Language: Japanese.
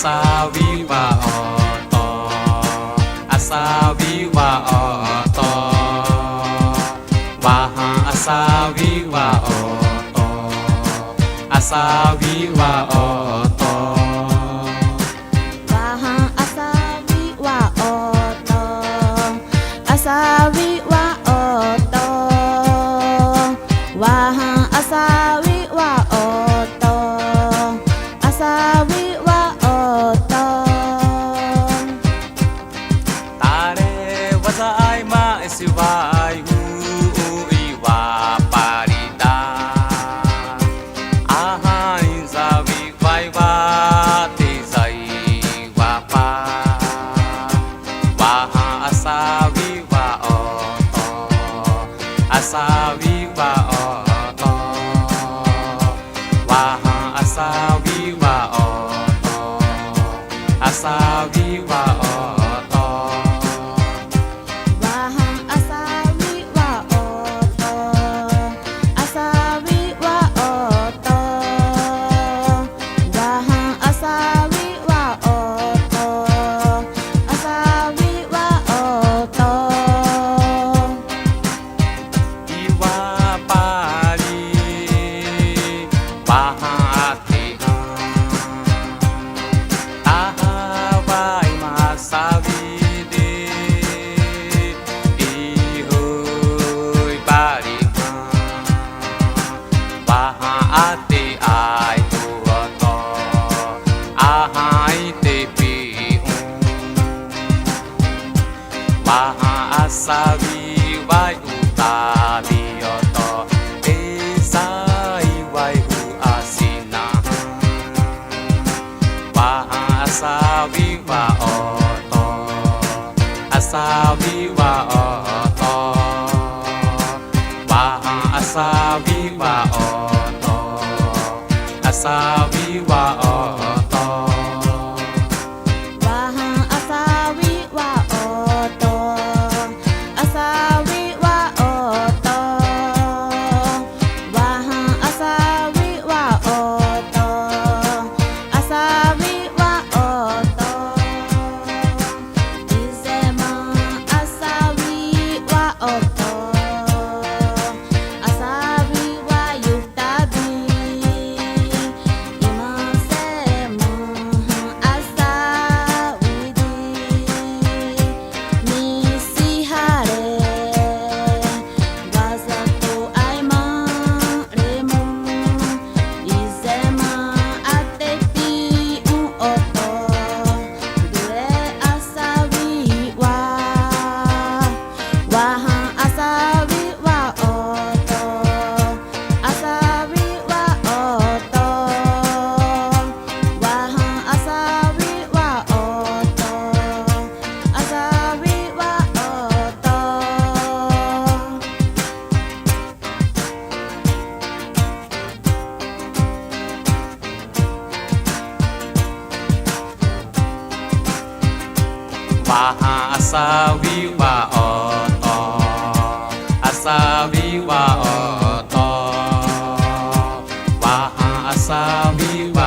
さびは音あさびは音わはあさびは音あさびは音わはんあさびは音あさびは音わはんあさびは音あさびは音たれわざいまえしわいういわぱりだあはんざびわいわてざいわぱわはあさびは音あさびは音わはあさびは音あさびは音わはんあさびは音あさびは音わはんあさびは音あさびは音いわぱりわはてあはわいまさびでいほいばりわはてあいとあはいてぴんわはあさびわいうたびよとえさいわいうあしなわはあさびは音あさびは音わはあさびは音あさびは音わはんあさびは音あさびは音わはんあさびは音あさびは音いぜまあさびは音あさびはゆたびいませもあさびりみしはれわざとあいまれもいぜまあてぴんおとどれあさびはわはんあさびは音あさびは音わはんあさびは音あさびは音わはあさびは音あさびは音わはあさびは